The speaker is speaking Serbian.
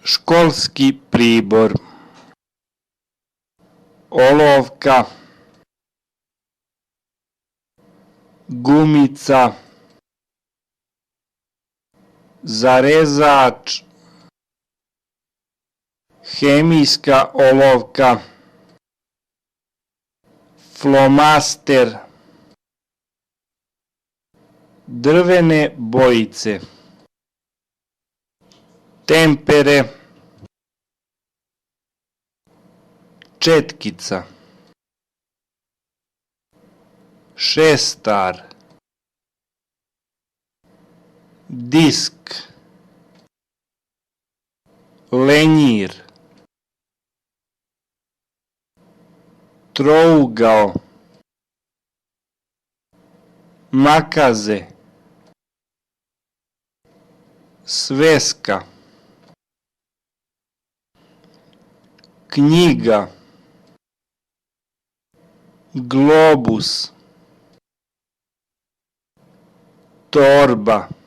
Školski pribor. Olovka, gumica, zarezač, hemijska olovka, flomaster, drvene bojice, tempere, četkica, šestar, disk, lenjir, trougao, makaze, sveska, knjiga, globus, torba.